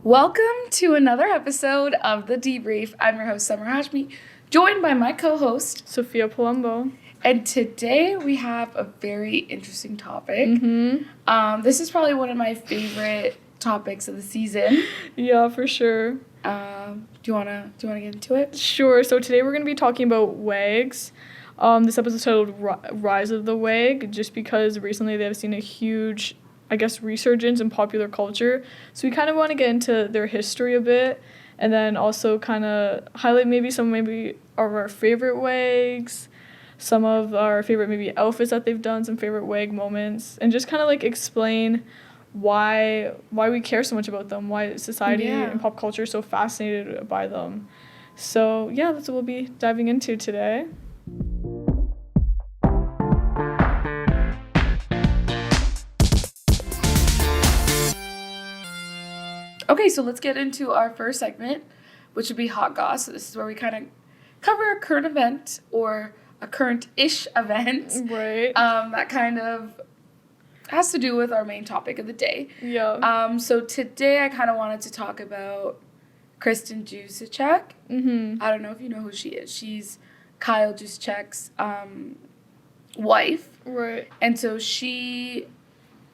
Welcome to another episode of The Debrief. I'm your host, Summer Hashmi, joined by my co-host, Sophia Palumbo. And today we have a very interesting topic. This is probably one of my favorite topics of the season. Yeah, for sure. Do you wanna get into it? Sure. So today we're going to be talking about WAGs. This episode is titled Rise of the WAG, just because recently they've seen a huge, resurgence in popular culture. So we kind of want to get into their history a bit, and then also kind of highlight some of our favorite WAGs, some of our favorite maybe outfits that they've done, some favorite WAG moments, and just kind of explain why we care so much about them, why society and pop culture is so fascinated by them. So yeah, that's what we'll be diving into today. Okay, so let's get into our first segment, which would be Hot Goss. So this is where we kind of cover a current event or a current-ish event. Right. That kind of has to do with our main topic of the day. Yeah. So today I kind of wanted to talk about Kristen Gisele. I don't know if you know who she is. She's Kyle Juszczyk's wife. Right. And so she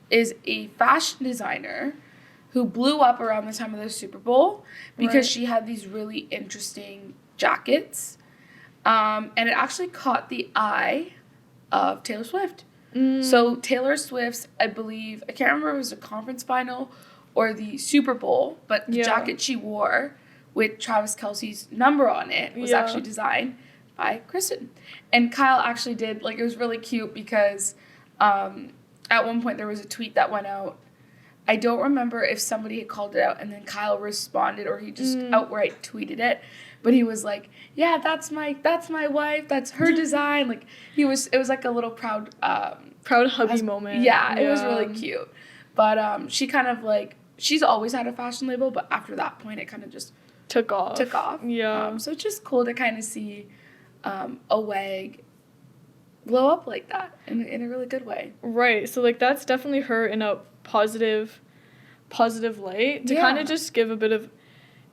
is a fashion designer who blew up around the time of the Super Bowl because she had these really interesting jackets. And it actually caught the eye of Taylor Swift. So Taylor Swift's, I can't remember if it was a conference final or the Super Bowl, but the jacket she wore with Travis Kelce's number on it was actually designed by Kristen. And Kyle actually did, it was really cute because at one point there was a tweet that went out. I don't remember if somebody had called it out and then Kyle responded or he just outright tweeted it. But he was like, yeah, that's my wife, that's her design. It was like a little proud hubby moment. Yeah, it was really cute. But she kind of she's always had a fashion label, but after that point it kind of just took off. Yeah. So it's just cool to kind of see a WAG blow up like that in a really good way. Right. So that's definitely her in a positive light to kind of just give a bit of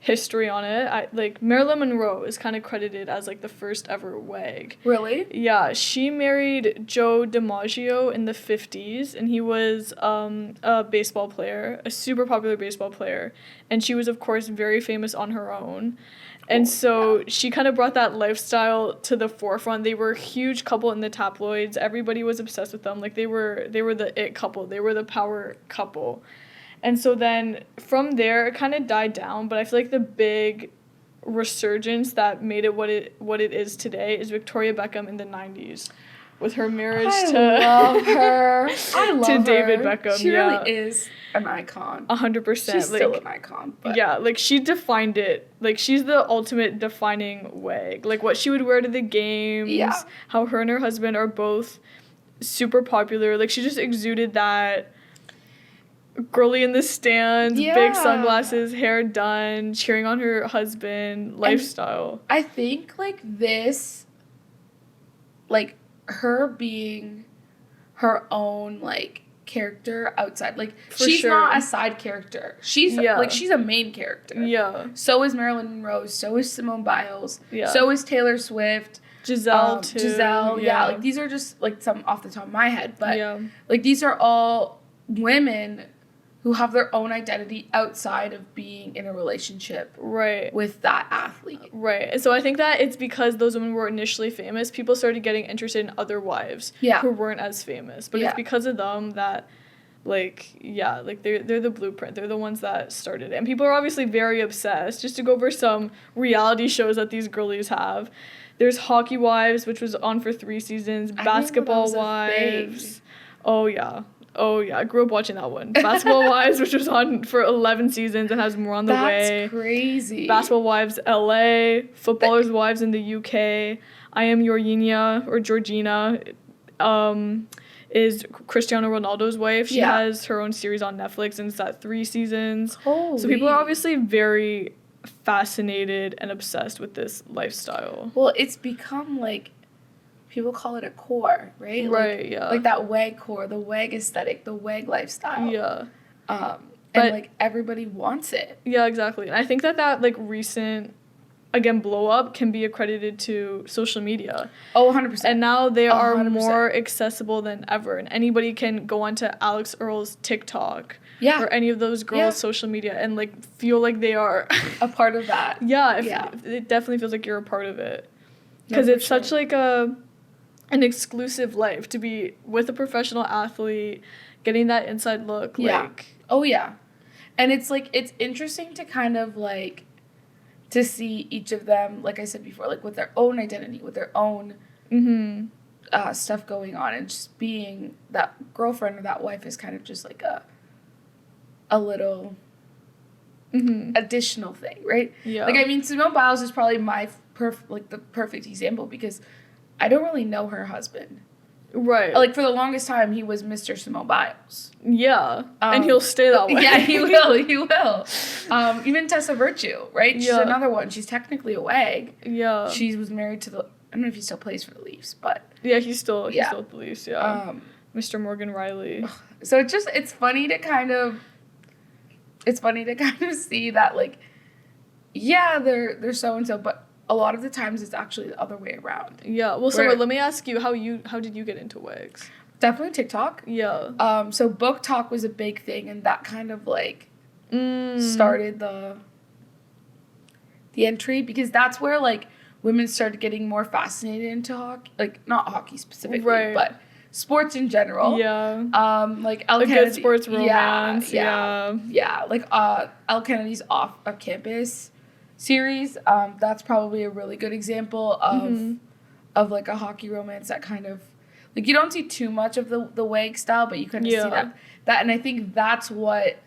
history on it. Marilyn Monroe is kind of credited as the first ever WAG. Really? Yeah, she married Joe DiMaggio in the 50s, and he was a baseball player, a super popular baseball player, and she was of course very famous on her own. And so she kind of brought that lifestyle to the forefront. They were a huge couple in the tabloids. Everybody was obsessed with them. They were the it couple. They were the power couple. And so then from there it kind of died down, but I feel the big resurgence that made it what it is today is Victoria Beckham in the 90s with her marriage to David Beckham. She really is an icon. 100%. She's still an icon. But. Yeah, she defined it. She's the ultimate defining WAG. What she would wear to the games. Yeah. How her and her husband are both super popular. She just exuded that girly in the stands, big sunglasses, hair done, cheering on her husband, lifestyle. And I think this, her being her own character outside, she's not a side character. She's she's a main character. Yeah. So is Marilyn Monroe. So is Simone Biles. Yeah. So is Taylor Swift. Gisele too. Yeah. These are just some off the top of my head, but these are all women who have their own identity outside of being in a relationship with that athlete. Right. And so I think that it's because those women were initially famous, people started getting interested in other wives who weren't as famous. But it's because of them that, they're the blueprint. They're the ones that started it. And people are obviously very obsessed. Just to go over some reality shows that these girlies have. There's Hockey Wives, which was on for 3 seasons. Basketball Wives. Oh, yeah. I grew up watching that one. Basketball Wives, which was on for 11 seasons and has more on the way. That's crazy. Basketball Wives LA, Footballers' Wives in the UK. I Am Georgina is Cristiano Ronaldo's wife. She has her own series on Netflix and it's at 3 seasons. Holy. So people are obviously very fascinated and obsessed with this lifestyle. Well, it's become people call it a core, right? Right, yeah. That WAG core, the WAG aesthetic, the WAG lifestyle. Yeah. And, But- like, everybody wants it. Yeah, exactly. And I think that like recent, again, blow up can be accredited to social media. Oh, 100%. And now they are 100%. more accessible than ever. And anybody can go onto Alex Earl's TikTok Yeah. or any of those girls' Yeah. social media and like feel like they are A part of that. Yeah, Yeah. it definitely feels like you're a part of it. No, Because for it's such sure. like an exclusive life to be with a professional athlete, getting that inside look. Yeah. Like, Oh, yeah. And it's, like, it's interesting to kind of, like, to see each of them, like I said before, like, with their own identity, with their own stuff going on, and just being that girlfriend or that wife is kind of just, like, a little additional thing, right? Yeah. Like, I mean, Simone Biles is probably my the perfect example, because I don't really know her husband. Right. Like, for the longest time, he was Mr. Simone Biles. Yeah. And he'll stay that way. Yeah, he will. He will. Even Tessa Virtue, right? She's Yeah. another one. She's technically a WAG. Yeah. She was married to I don't know if he still plays for the Leafs, but Yeah, he's still Yeah. at the Leafs, yeah. Mr. Morgan Riley. so it's funny to kind of see that, like, yeah, they're so and so, but a lot of the times it's actually the other way around. Yeah. Well, so let me ask you, how did you get into WAGs? Definitely TikTok. Yeah. So Book Talk was a big thing, and that kind of, like, started the entry, because that's where, like, women started getting more fascinated into hockey, like, not hockey specifically, Right. but sports in general. Yeah. Like Elle A Kennedy, good sports romance. Yeah. Like Elle Kennedy's Off of Campus series. That's probably a really good example of like a hockey romance that kind of, like, you don't see too much of the WAG style, but you kind of see that, and I think that's what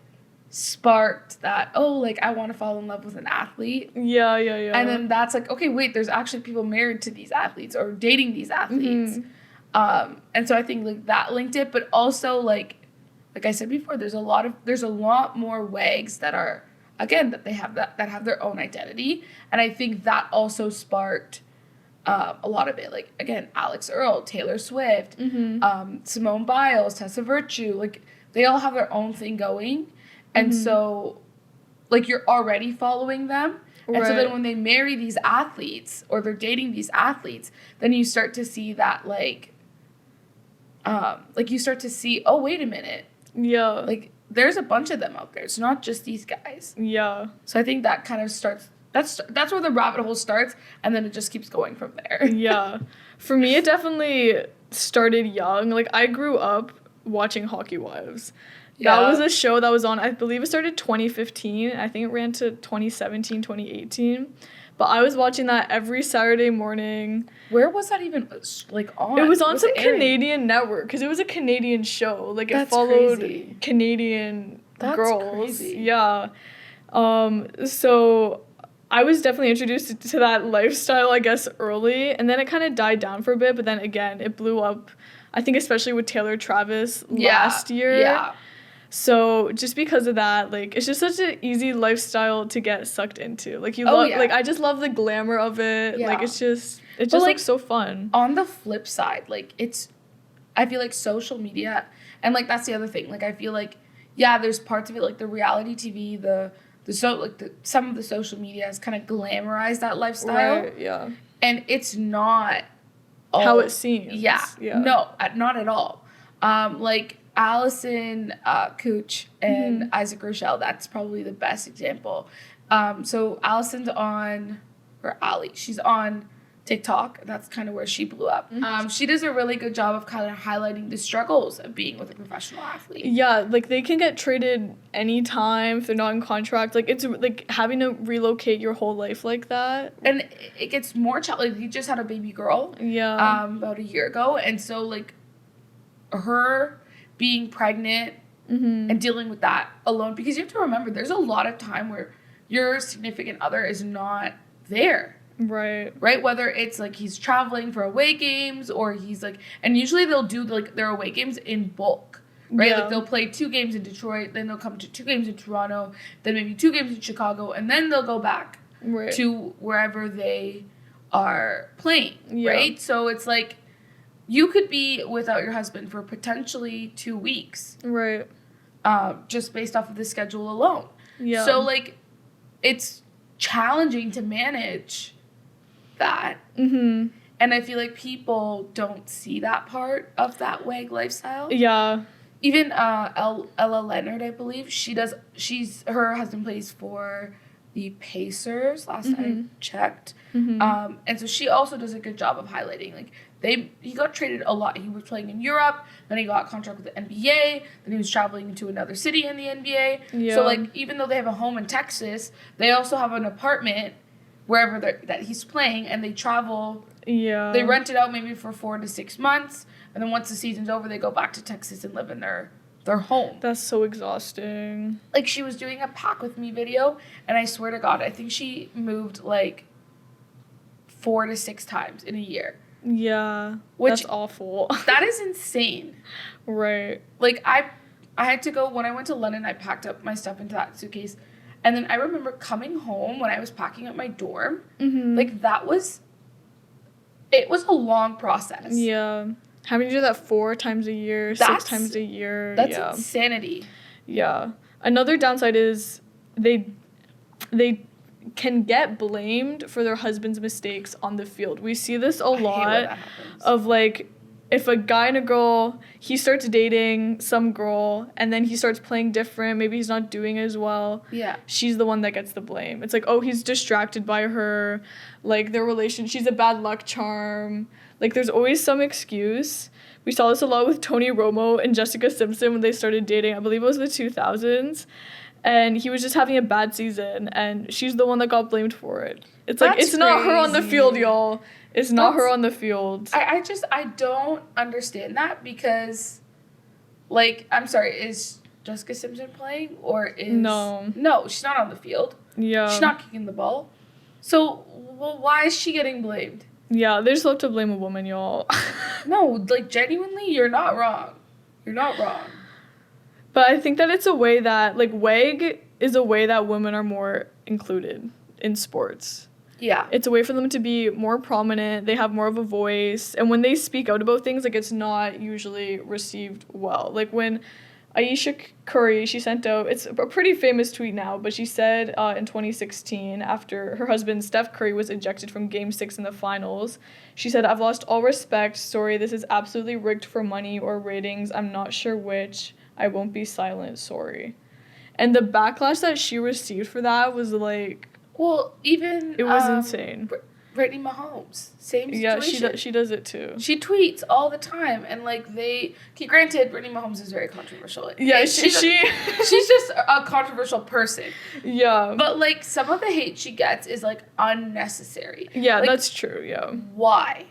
sparked that, oh, like, I want to fall in love with an athlete. Yeah. And then that's like, okay, wait, there's actually people married to these athletes or dating these athletes. And so I think, like, that linked it, but also, like I said before, there's a lot more WAGs that are, again, that have their own identity, and I think that also sparked a lot of it. Like, again, Alex Earl, Taylor Swift, Simone Biles, Tessa Virtue, like, they all have their own thing going, and so, like, you're already following them. And so then when they marry these athletes or they're dating these athletes, then you start to see that, like you start to see, oh, wait a minute. Yeah. Like, there's a bunch of them out there. It's not just these guys. Yeah. So I think that kind of starts, that's where the rabbit hole starts, and then it just keeps going from there. Yeah. For me, it definitely started young. Like, I grew up watching Hockey Wives. Yeah. That was a show that was on, I believe it started 2015. I think it ran to 2017, 2018. But I was watching that every Saturday morning. Where was that even, like, on? It was on some it airing? Canadian network, because it was a Canadian show. Like, it That's followed crazy. Canadian That's girls. crazy. Yeah. So I was definitely introduced to that lifestyle, I guess, early. And then it kind of died down for a bit. But then again, it blew up, I think, especially with Taylor Travis last year. Yeah. So just because of that, like, it's just such an easy lifestyle to get sucked into. Like, like, I just love the glamour of it. Yeah. Like, it just like, looks so fun. On the flip side, like, I feel like social media, and, like, that's the other thing. Like, I feel like, yeah, there's parts of it, like the reality TV, some of the social media has kind of glamorized that lifestyle. Right, yeah. And it's not how it seems. Yeah. No, not at all. Like, Allison Cooch and Isaac Rochelle, that's probably the best example. So Allison's she's on TikTok. That's kind of where she blew up. She does a really good job of kind of highlighting the struggles of being with a professional athlete. Yeah, like, they can get traded anytime if they're not in contract. Like, it's like having to relocate your whole life like that. And it gets more challenging. He just had a baby girl. Yeah. About a year ago, and so, like, her being pregnant and dealing with that alone, because you have to remember, there's a lot of time where your significant other is not there. Right? Whether it's, like, he's traveling for away games, or he's, like, and usually they'll do, like, their away games in bulk, right? Yeah. Like, they'll play 2 games in Detroit, then they'll come to 2 games in Toronto, then maybe 2 games in Chicago, and then they'll go back to wherever they are playing, right? So it's like, you could be without your husband for potentially 2 weeks. Right. just based off of the schedule alone. Yeah. So, like, it's challenging to manage that. Mm-hmm. And I feel like people don't see that part of that WAG lifestyle. Yeah. Even Ella Leonard, I believe, her husband plays for the Pacers, last I checked. Mm-hmm. And so she also does a good job of highlighting, like, he got traded a lot. He was playing in Europe, then he got a contract with the NBA, then he was traveling to another city in the NBA. Yeah. So, like, even though they have a home in Texas, they also have an apartment wherever that he's playing, and they travel. Yeah. They rent it out maybe for 4 to 6 months, and then once the season's over, they go back to Texas and live in their home. That's so exhausting. Like, she was doing a pack with me video, and I swear to God, I think she moved, like, 4 to 6 times in a year. Yeah. Which, that's awful. That is insane. Right. Like, I had to go, when I went to London, I packed up my stuff into that suitcase, and then I remember coming home when I was packing up my dorm. Mm-hmm. Like, it was a long process. Yeah. Having to do that 4 times a year, 6 times a year. That's yeah. insanity. Yeah. Another downside is they can get blamed for their husband's mistakes on the field. We see this a lot of, like, if a guy and a girl, he starts dating some girl and then he starts playing different, maybe he's not doing as well. Yeah. She's the one that gets the blame. It's like, oh, he's distracted by her, like, their relation, she's a bad luck charm. Like, there's always some excuse. We saw this a lot with Tony Romo and Jessica Simpson when they started dating. I believe it was the 2000s. And he was just having a bad season, and she's the one that got blamed for it. It's like, it's not her on the field, y'all. It's not her on the field. I don't understand that because, like, I'm sorry, is Jessica Simpson playing or is... No, she's not on the field. Yeah. She's not kicking the ball. So, well, why is she getting blamed? Yeah, they just love to blame a woman, y'all. No, like, genuinely, you're not wrong. You're not wrong. But I think that it's a way that, like, WAG is a way that women are more included in sports. Yeah. It's a way for them to be more prominent. They have more of a voice. And when they speak out about things, like, it's not usually received well. Like, when Ayesha Curry, she sent out, it's a pretty famous tweet now, but she said in 2016, after her husband Steph Curry was ejected from Game 6 in the finals, she said, "I've lost all respect. Sorry, this is absolutely rigged for money or ratings. I'm not sure which. I won't be silent, sorry." And the backlash that she received for that was, like... Well, even... It was insane. Brittany Mahomes, same situation. Yeah, she does it too. She tweets all the time, and, like, granted, Brittany Mahomes is very controversial. Yeah, she's just a controversial person. Yeah. But, like, some of the hate she gets is, like, unnecessary. Yeah, like, that's true, yeah. Why?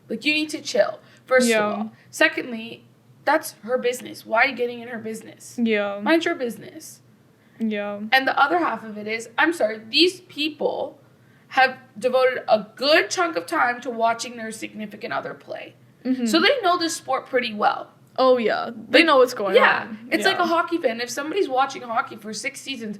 Like, you need to chill, first of all. Secondly, that's her business. Why are you getting in her business? Yeah. Mind your business. Yeah. And the other half of it is, I'm sorry, these people have devoted a good chunk of time to watching their significant other play. Mm-hmm. So they know this sport pretty well. Oh, yeah. They know what's going on. Yeah. It's like a hockey fan. If somebody's watching hockey for 6 seasons,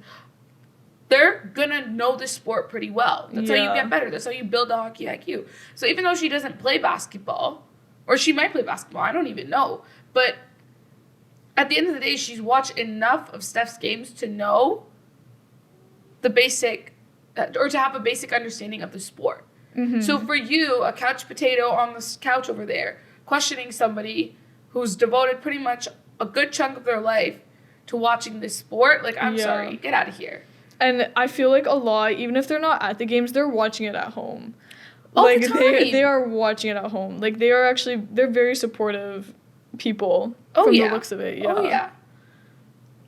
they're going to know the sport pretty well. That's how you get better. That's how you build a hockey IQ. So even though she doesn't play basketball, or she might play basketball, I don't even know. But at the end of the day, she's watched enough of Steph's games to know the basic, or to have a basic understanding of the sport. Mm-hmm. So for you, a couch potato on this couch over there, questioning somebody who's devoted pretty much a good chunk of their life to watching this sport, like, I'm sorry, get out of here. And I feel like a lot, even if they're not at the games, they're watching it at home. All like, the time. They are watching it at home. Like, they're very supportive people from the looks of it. Yeah. Oh, yeah.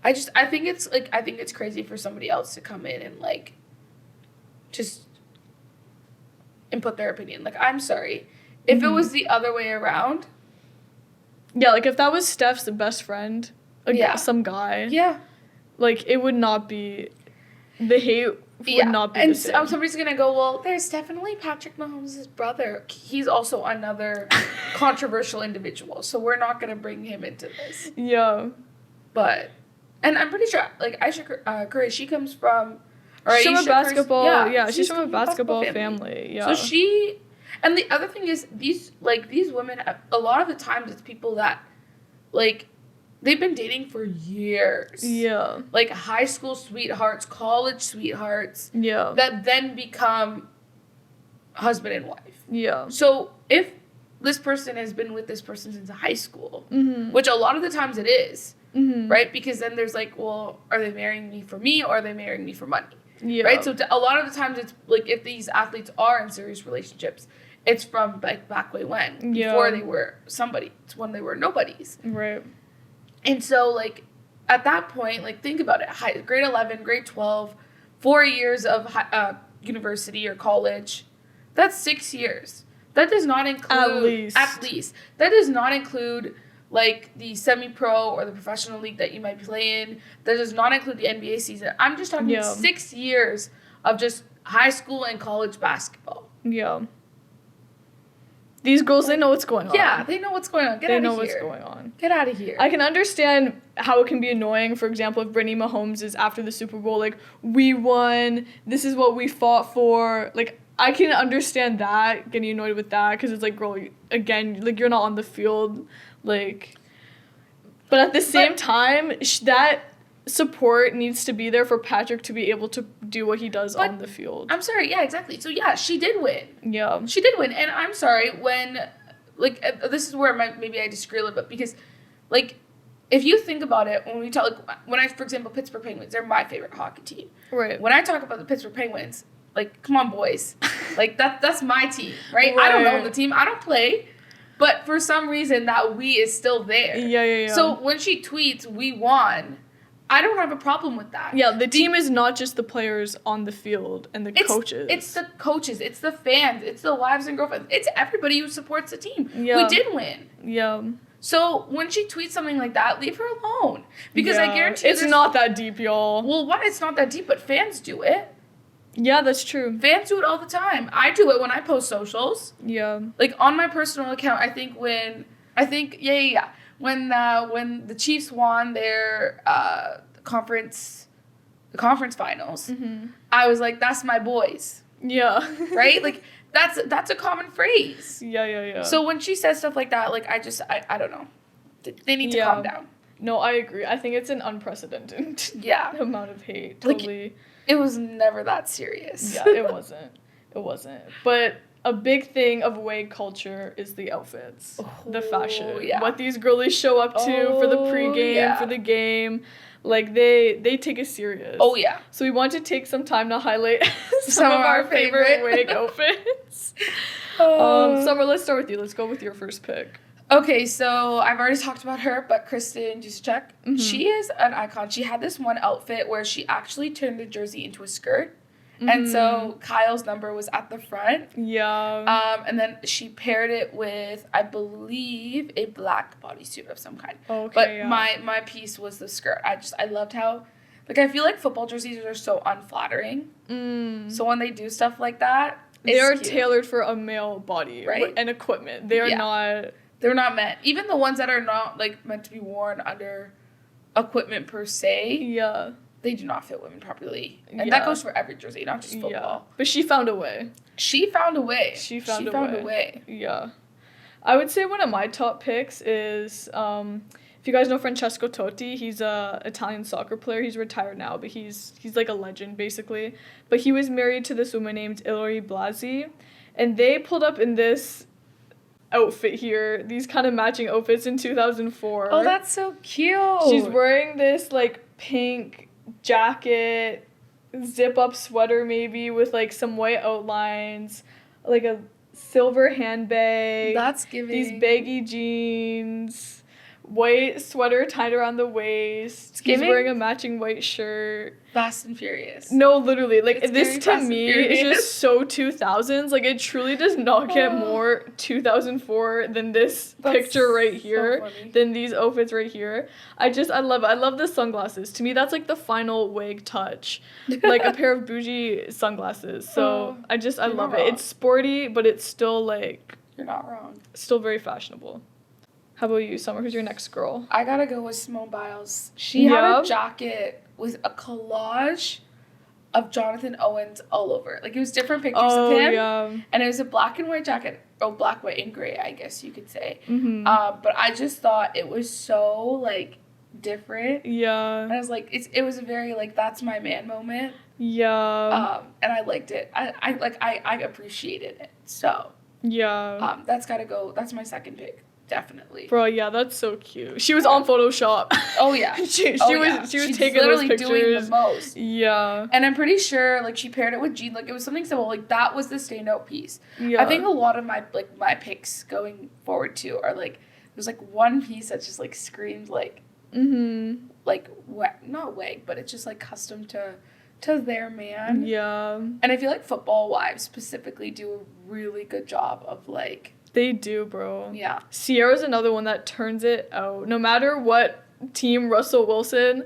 I think it's crazy for somebody else to come in and, like, just input their opinion. Like, I'm sorry. If it was the other way around. Yeah, like, if that was Steph's best friend, some guy. Yeah. Like, it would not be, the hate would not be the same. And somebody's going to go, well, there's definitely Patrick Mahomes' brother. He's also another controversial individual, so we're not going to bring him into this. Yeah. But, and I'm pretty sure, like, Ayesha Curry, she comes from... She's from a basketball, she's from a basketball family. Yeah. So and the other thing is, these women, a lot of the times it's people that, like, they've been dating for years. Yeah. Like high school sweethearts, college sweethearts. Yeah. That then become husband and wife. Yeah. So if this person has been with this person since high school, Mm-hmm. which a lot of the times it is, Mm-hmm. right? Because then there's like, well, are they marrying me for me or are they marrying me for money? Yeah. Right? So a lot of the times it's like if these athletes are in serious relationships, it's from like back way when, before they were somebody. It's when they were nobodies. Right. And so like at that point, like think about it. Grade 11, grade 12, 4 years of university or college. That's 6 years. That does not include... At least. That does not include, like, the semi-pro or the professional league that you might play in. That does not include the NBA season. I'm just talking 6 years of just high school and college basketball. Yeah. These girls, they know what's going on. Yeah, they know what's going on. Get out of here. They know what's going on. Get out of here. I can understand how it can be annoying. For example, if Brittany Mahomes is after the Super Bowl, like, we won, this is what we fought for. Like, I can understand that, getting annoyed with that, because it's like, girl, again, like, you're not on the field. Like, but at the same time, that support needs to be there for Patrick to be able to do what he does on the field. I'm sorry, yeah, exactly. So, yeah, she did win. Yeah. She did win. And I'm sorry, when, like, this is where maybe I disagree a little bit, because, like, if you think about it, when we talk, like, when I, for example, Pittsburgh Penguins, they're my favorite hockey team. Right. When I talk about the Pittsburgh Penguins, like, come on, boys. Like, that's my team, right? I don't own the team. I don't play. But for some reason, that we is still there. Yeah. So when she tweets, we won, I don't have a problem with that. Yeah, the team is not just the players on the field and the coaches. It's the coaches. It's the fans. It's the wives and girlfriends. It's everybody who supports the team. Yeah. We did win. Yeah. So when she tweets something like that, leave her alone. Because I guarantee it's not that deep, y'all. Well, one, it's not that deep, but fans do it. Yeah, that's true. Fans do it all the time. I do it when I post socials. Yeah. Like, on my personal account, when the Chiefs won their conference finals, I was like, that's my boys. Yeah. Right? Like, that's a common phrase. Yeah. So when she says stuff like that, like, I don't know. They need to calm down. No, I agree. I think it's an unprecedented amount of hate. Totally. Like, it was never that serious. Yeah, it wasn't. But a big thing of WAG culture is the outfits, the fashion, what these girlies show up to for the pregame, for the game. Like, they take it serious. Oh, yeah. So we want to take some time to highlight some of our favorite WAG outfits. Summer, let's start with you. Let's go with your first pick. Okay, so I've already talked about her, but Kristen dissect, she is an icon. She had this one outfit where she actually turned the jersey into a skirt. And so Kyle's number was at the front. Yeah. And then she paired it with, I believe, a black bodysuit of some kind. Okay, but my piece was the skirt. I loved how, like, I feel like football jerseys are so unflattering. So when they do stuff like that, they're cute. tailored for a male body, right? And equipment. They are not... They're not meant. Even the ones that are not, like, meant to be worn under equipment per se. Yeah. They do not fit women properly. And that goes for every jersey, not just football. Yeah. But she found a way. She found a way. Yeah. I would say one of my top picks is, if you guys know Francesco Totti, he's a Italian soccer player. He's retired now, but he's like a legend, basically. But he was married to this woman named Ilori Blasi. And they pulled up in this outfit here, these kind of matching outfits in 2004. Oh, that's so cute. She's wearing this, like, pink jacket, zip-up sweater maybe with, like, some white outlines, like a silver handbag. That's giving. These baggy jeans, white sweater tied around the waist. He's wearing a matching white shirt. Fast and Furious. No, literally. Like, it's this to me is just so 2000s. Like, it truly does not get more 2004 than this picture right here, than these outfits right here. I love it. I love the sunglasses. To me, that's, like, the final WAG touch. Like, a pair of bougie sunglasses. So, I love it. It's sporty, but it's still, like... You're not wrong. Still very fashionable. How about you, Summer? Who's your next girl? I gotta go with Simone Biles. She had a jacket with a collage of Jonathan Owens all over. Like, it was different pictures of him. Yeah. And it was a black and white jacket. Or black, white, and gray, I guess you could say. But I just thought it was so, like, different. Yeah. And I was like, it was a very, like, that's my man moment. Yeah. And I liked it. I appreciated it. So, Yeah. that's gotta go. That's my second pick. Definitely. Bro, yeah, that's so cute. She was on Photoshop. Oh, yeah. she Oh, was yeah. she was She's taking those literally pictures. doing the most. Yeah. And I'm pretty sure, like, she paired it with Jean. Like, it was something simple. Like, that was the standout piece. Yeah. I think a lot of my picks going forward, too, are, like, there's, like, one piece that just, like, screams, like, like, not WAG, but it's just, like, custom to their man. Yeah. And I feel like football wives specifically do a really good job of, like... They do, bro. Yeah. Sierra's another one that turns it out. No matter what team Russell Wilson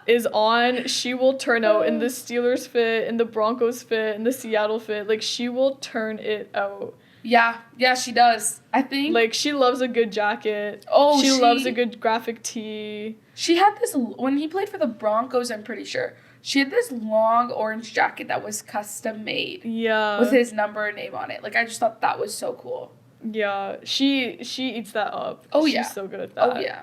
is on, she will turn out in the Steelers fit, in the Broncos fit, in the Seattle fit. Like, she will turn it out. Yeah, she does. I think... Like, she loves a good jacket. Oh, she loves a good graphic tee. She had this... When he played for the Broncos, I'm pretty sure, she had this long orange jacket that was custom made. Yeah. With his number and name on it. Like, I just thought that was so cool. Yeah, she eats that up. Oh, She's yeah. so good at that. Oh, yeah.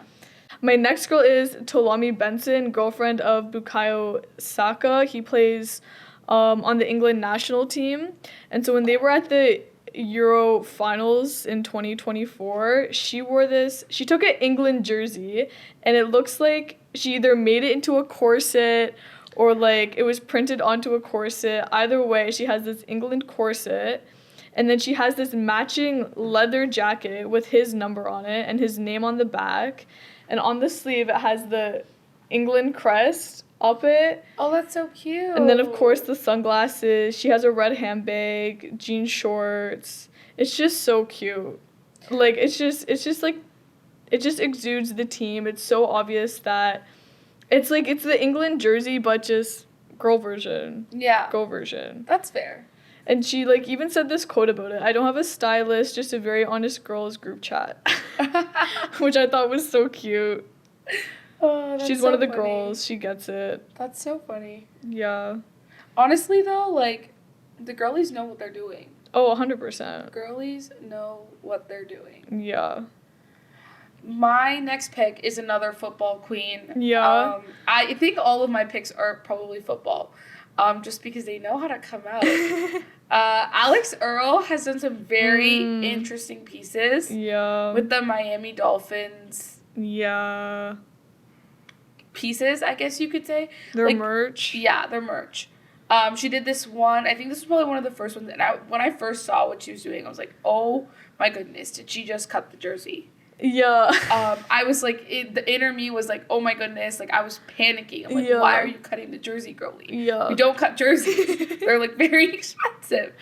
My next girl is Tolami Benson, girlfriend of Bukayo Saka. He plays on the England national team. And so when they were at the Euro finals in 2024, she took an England jersey, and it looks like she either made it into a corset or, like, it was printed onto a corset. Either way, she has this England corset. And then she has this matching leather jacket with his number on it and his name on the back. And on the sleeve, it has the England crest up it. Oh, that's so cute. And then, of course, the sunglasses. She has a red handbag, jean shorts. It's just so cute. Like, it's just like, it just exudes the team. It's so obvious that it's the England jersey, but just girl version. Yeah. Girl version. That's fair. And she, like, even said this quote about it. I don't have a stylist, just a very honest girls group chat. Which I thought was so cute. Oh, that's She's so one of the funny. girls. She gets it. That's so funny. Yeah. Honestly, though, like, the girlies know what they're doing. Oh, 100%. Girlies know what they're doing. Yeah. My next pick is another football queen. Yeah. I think all of my picks are probably football. Just because they know how to come out. Alex Earl has done some very interesting pieces. Yeah. With the Miami Dolphins. Yeah. Pieces, I guess you could say. Their merch. Yeah, their merch. She did this one. I think this was probably one of the first ones. And when I first saw what she was doing, I was like, oh my goodness, did she just cut the jersey? Yeah. I was like, the inner me was like, oh my goodness, like I was panicking. I'm like, why are you cutting the jersey, girlie? Yeah. We don't cut jerseys. They're like very expensive.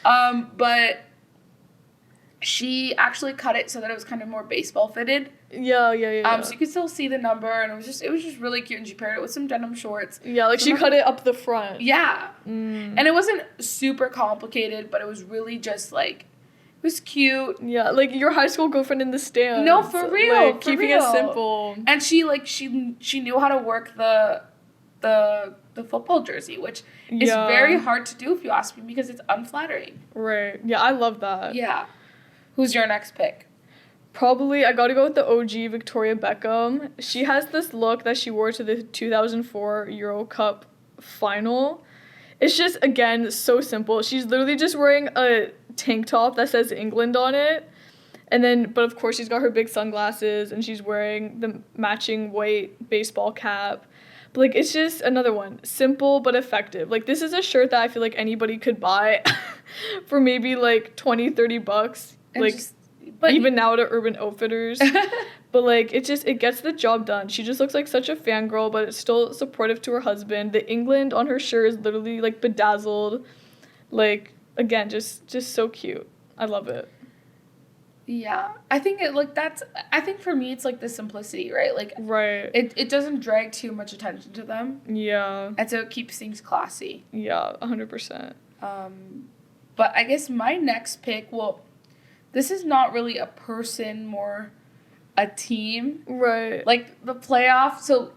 But she actually cut it so that it was kind of more baseball fitted. Yeah. So you could still see the number, and it was just really cute. And she paired it with some denim shorts. Yeah, like she cut it up the front. Yeah. And it wasn't super complicated, but it was really just like. It was cute. Yeah, like your high school girlfriend in the stands. No, for real. Like, keeping it simple. And she knew how to work the football jersey, which is very hard to do if you ask me because it's unflattering. Right. Yeah, I love that. Yeah. Who's your next pick? Probably, I gotta go with the OG Victoria Beckham. She has this look that she wore to the 2004 Euro Cup final. It's just, again, so simple. She's literally just wearing a tank top that says England on it. And then, but of course, she's got her big sunglasses and she's wearing the matching white baseball cap. But, like, it's just another one. Simple but effective. Like, this is a shirt that I feel like anybody could buy for maybe, like, $20-$30. And like, even now to Urban Outfitters. But, like, it gets the job done. She just looks like such a fangirl, but it's still supportive to her husband. The England on her shirt is literally, like, bedazzled. Like, again, just so cute. I love it. Yeah. I think I think for me, it's, like, the simplicity, right? Like, right. It doesn't drag too much attention to them. Yeah. And so it keeps things classy. Yeah, 100%. But I guess my next pick, well, this is not really a person, more a team. Right. Like, the playoff, so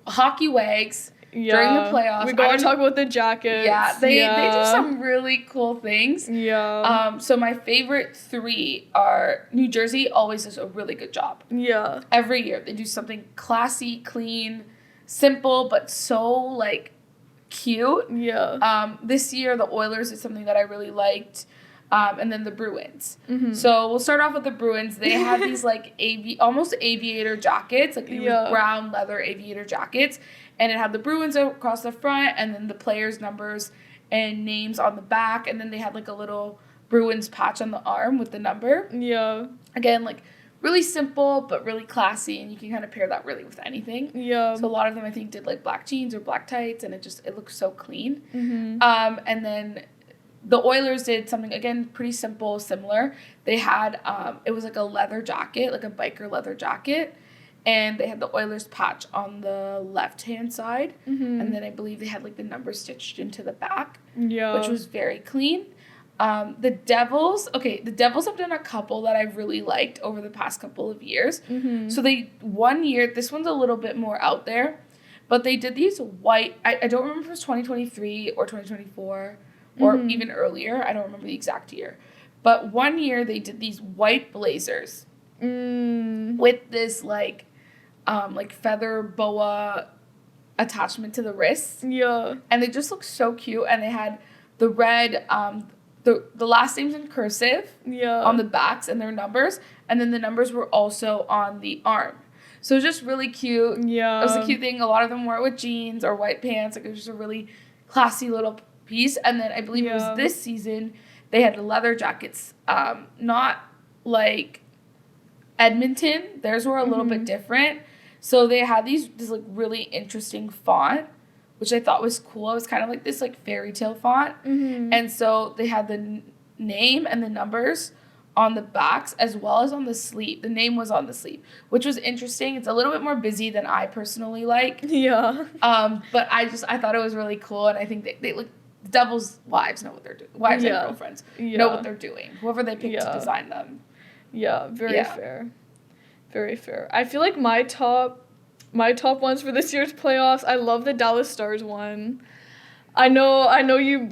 hockey wags. during the playoffs. We gotta talk about the jackets. Yeah, they do some really cool things. Yeah. So my favorite 3 are New Jersey always does a really good job. Yeah. Every year they do something classy, clean, simple, but so like cute. Yeah. This year the Oilers is something that I really liked. And then the Bruins. Mm-hmm. So we'll start off with the Bruins. They had these like almost aviator jackets, like these brown leather aviator jackets, and it had the Bruins across the front, and then the players' numbers and names on the back, and then they had like a little Bruins patch on the arm with the number. Yeah. Again, like really simple but really classy, and you can kind of pair that really with anything. Yeah. So a lot of them I think did like black jeans or black tights, and it looks so clean. Mm-hmm. And then the Oilers did something, again, pretty simple, similar. They had, it was like a leather jacket, like a biker leather jacket, and they had the Oilers patch on the left-hand side, and then I believe they had like the numbers stitched into the back, which was very clean. The Devils have done a couple that I've really liked over the past couple of years. So one year, this one's a little bit more out there, but they did these white, I don't remember if it was 2023 or 2024, or even earlier. I don't remember the exact year. But one year they did these white blazers with this like feather boa attachment to the wrists. Yeah. And they just look so cute. And they had the red, the last names in cursive on the backs and their numbers. And then the numbers were also on the arm. So it was just really cute. Yeah. It was a cute thing. A lot of them wore it with jeans or white pants. Like it was just a really classy little piece. And then I believe it was this season they had leather jackets, not like Edmonton. Theirs were a little bit different. So they had this like really interesting font, which I thought was cool. It was kind of like this like fairy tale font. And so they had the name and the numbers on the backs as well as on the sleeve. The name was on the sleeve, which was interesting. It's a little bit more busy than I personally like. Yeah. But I thought it was really cool, and I think they look. The Devils' wives know what they're doing. Wives and girlfriends know what they're doing. Whoever they pick to design them. Yeah, very fair. Very fair. I feel like my top ones for this year's playoffs, I love the Dallas Stars one. I know you.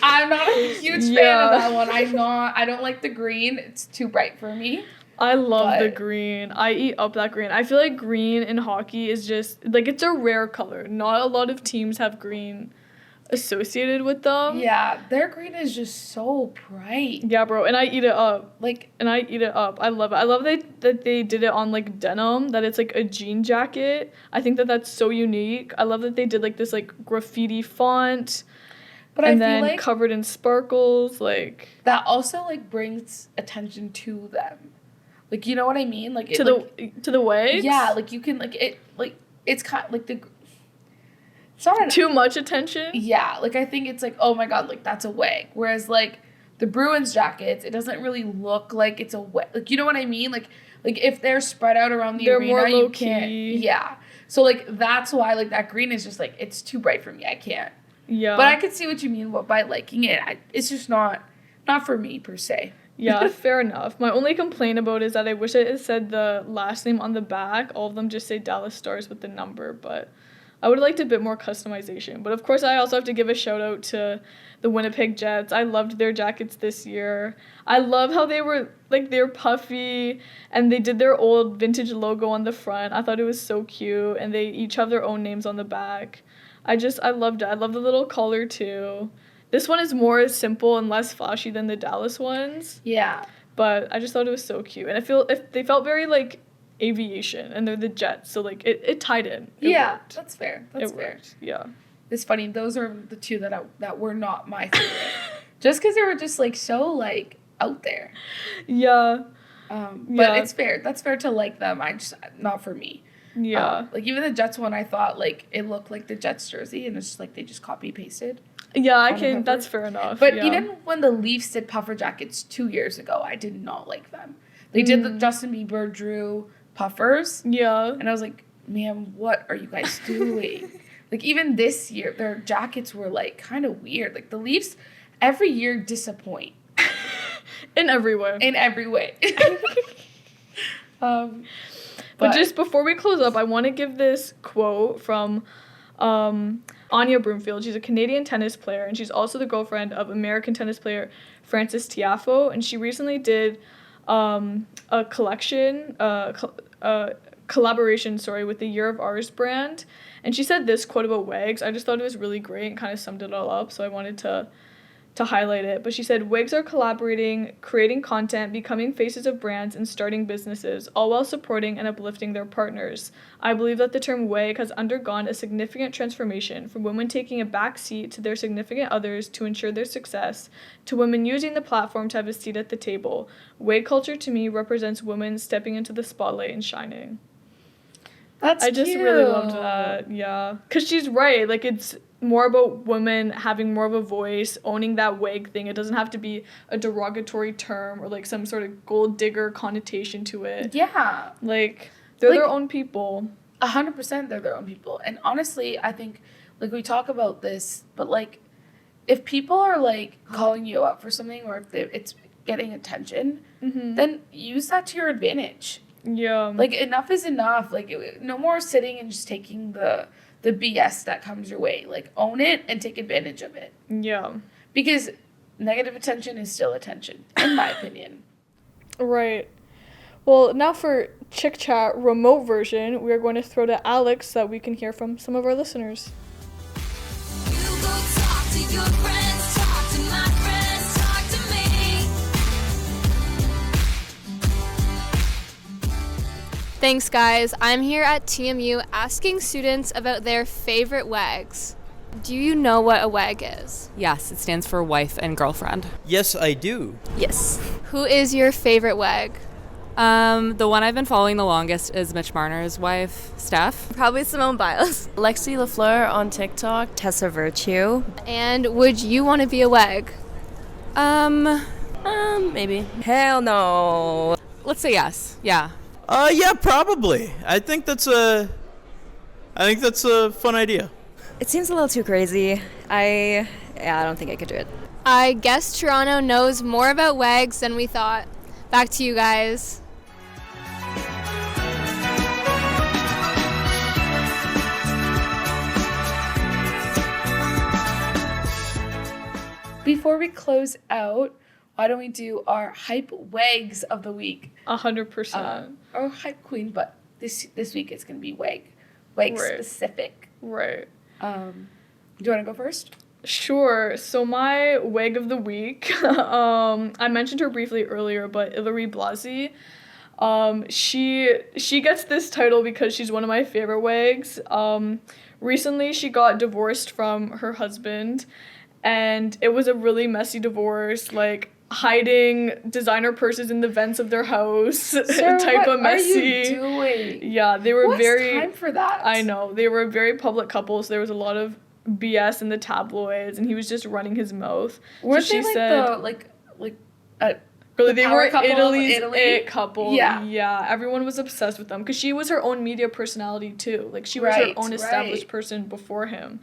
I'm not a huge fan of that one. I don't like the green. It's too bright for me. I love the green. I eat up that green. I feel like green in hockey is just, like, it's a rare color. Not a lot of teams have green associated with them. Yeah, their green is just so bright. Yeah, bro, and I eat it up. I love it. I love that they did it on like denim, that it's like a jean jacket. I think that's so unique. I love that they did like this like graffiti font, but and then like covered in sparkles. Like that also like brings attention to them. Like, you know what I mean? Like to the WAGs? Yeah, like you can like it like it's kind of like it's not too much attention. Yeah, like I think it's like, oh my god, like that's a WAG. Whereas like the Bruins jackets, it doesn't really look like it's a WAG. Like, you know what I mean? Like if they're spread out around the arena, more you can't. Yeah. So like that's why like that green is just like it's too bright for me. I can't. Yeah. But I could see what you mean by liking it. It's just not for me per se. Yeah, fair enough. My only complaint about it is that I wish it said the last name on the back. All of them just say Dallas Stars with the number, but I would have liked a bit more customization. But of course, I also have to give a shout out to the Winnipeg Jets. I loved their jackets this year. I love how they're puffy and they did their old vintage logo on the front. I thought it was so cute, and they each have their own names on the back. I loved it. I love the little collar too. This one is more simple and less flashy than the Dallas ones. Yeah. But I just thought it was so cute. And they felt very like aviation, and they're the Jets, so like it tied in. It worked. That's fair. That's fair. Worked. Yeah. It's funny. Those are the two that were not my favorite. Just because they were just like so like out there. Yeah. But it's fair. That's fair to like them. Not for me. Yeah. Like even the Jets one, I thought like it looked like the Jets jersey, and it's just like they just copy pasted. Yeah, that's fair enough. But even when the Leafs did puffer jackets 2 years ago, I did not like them. They did the Justin Bieber Drew puffers. Yeah. And I was like, man, what are you guys doing? Like even this year, their jackets were like kind of weird. Like the Leafs every year disappoint. In every way. But just before we close up, I want to give this quote from Anya Broomfield. She's a Canadian tennis player, and she's also the girlfriend of American tennis player Frances Tiafoe. And she recently did a collaboration, with the Year of Ours brand. And she said this quote about WAGs. I just thought it was really great and kind of summed it all up, so I wanted to highlight it. But she said, WAGs are collaborating, creating content, becoming faces of brands, and starting businesses, all while supporting and uplifting their partners. I believe that the term WAG has undergone a significant transformation, from women taking a back seat to their significant others to ensure their success, to women using the platform to have a seat at the table. WAG culture to me represents women stepping into the spotlight and shining. I just really loved that, yeah. Because she's right, like, it's more about women having more of a voice, owning that WAG thing. It doesn't have to be a derogatory term or, like, some sort of gold digger connotation to it. Yeah. Like, they're their own people. 100% they're their own people. And honestly, I think, like, we talk about this, but, like, if people are, like, calling you out for something or if it's getting attention, then use that to your advantage. Yeah. Like, enough is enough. Like, no more sitting and just taking the BS that comes your way. Like, own it and take advantage of it. Yeah. Because negative attention is still attention, in my opinion. Right. Well, now for Chick Chat remote version, we are going to throw to Alex so that we can hear from some of our listeners. You go talk to your friends, talk to my friends, talk to me. Thanks, guys. I'm here at TMU asking students about their favorite WAGs. Do you know what a WAG is? Yes, it stands for wife and girlfriend. Yes, I do. Yes. Who is your favorite WAG? The one I've been following the longest is Mitch Marner's wife, Steph. Probably Simone Biles. Lexi LaFleur on TikTok. Tessa Virtue. And would you want to be a WAG? Maybe. Hell no. Let's say yes. Yeah. Yeah, probably. I think that's a fun idea. It seems a little too crazy. I don't think I could do it. I guess Toronto knows more about WAGs than we thought. Back to you guys. Before we close out, why don't we do our hype WAGs of the week? 100%. Or hype queen, but this week it's going to be WAG. WAG Right. specific. Right. Do you want to go first? Sure. So my WAG of the week, I mentioned her briefly earlier, but Hilary Blasi. She gets this title because she's one of my favorite WAGs. Recently she got divorced from her husband, and it was a really messy divorce, like hiding designer purses in the vents of their house. Sarah, type of messy. What are you doing? Yeah, they were What's very time for that? I know. They were a very public couple, so there was a lot of BS in the tabloids, and he was just running his mouth. Weren't so she they said, the they power were couple of Italy's Italy? it couple. Yeah. Yeah, everyone was obsessed with them because she was her own media personality too. Like, she was her own established person before him.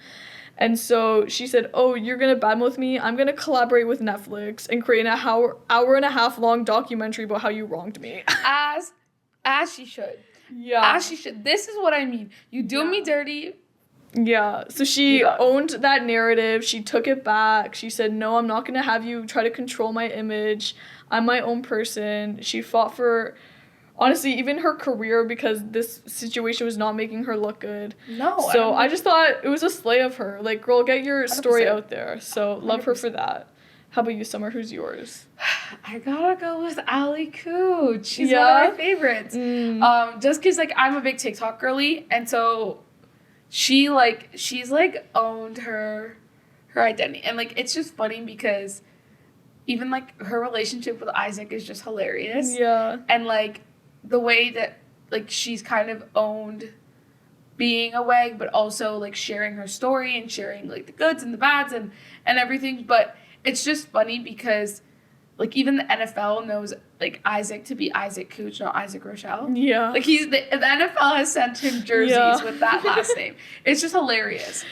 And so she said, "Oh, you're gonna badmouth me? I'm gonna collaborate with Netflix and create an hour and a half long documentary about how you wronged me." As she should. Yeah. As she should. This is what I mean. You do me dirty. Yeah, so she owned that narrative. She took it back. She said, "No, I'm not going to have you try to control my image. I'm my own person." She fought for, honestly, even her career because this situation was not making her look good. No. So I just thought it was a slay of her. Like, girl, get your story 100%. out there. So love her for that. How about you, Summer? Who's yours? I gotta go with Ali Cooch. She's one of my favorites. Just because, like, I'm a big TikTok girly, and so she's owned her identity. And, like, it's just funny because even, like, her relationship with Isaac is just hilarious. Yeah. And, like, the way that, like, she's kind of owned being a WAG, but also, like, sharing her story and sharing, like, the goods and the bads and everything. But it's just funny because, like, even the NFL knows, like, Isaac to be Isaac Cooch, not Isaac Rochelle. Yeah. Like, the NFL has sent him jerseys with that last name. It's just hilarious.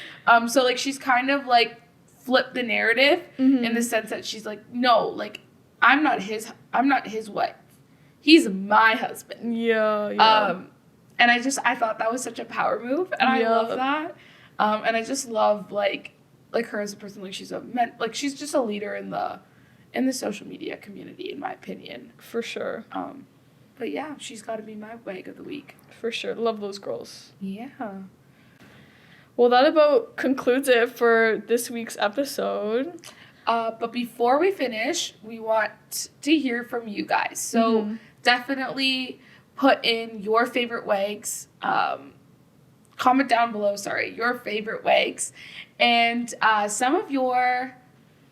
So, like, she's kind of, like, flipped the narrative in the sense that she's like, no, like, I'm not his wife. He's my husband. Yeah. And I thought that was such a power move, and I love that. And I just love like her as a person. Like she's just a leader in the social media community, in my opinion. For sure. But yeah, she's got to be my WAG of the week. For sure. Love those girls. Yeah. Well, that about concludes it for this week's episode. But before we finish, we want to hear from you guys. So definitely put in your favorite WAGs. Comment down below, your favorite WAGs. And some of your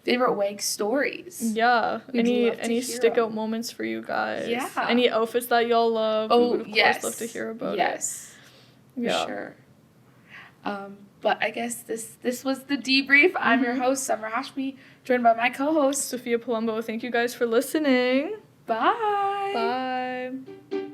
favorite WAG stories. Yeah. We'd love to Any hear stick out 'em. moments for you guys? Yeah. Any outfits that y'all love? Oh, we would, of yes. course, love to hear about yes. it. For Yeah. sure. But I guess this was the debrief. I'm your host, Summer Hashmi, joined by my co-host, Sophia Palumbo. Thank you guys for listening. Bye. Bye.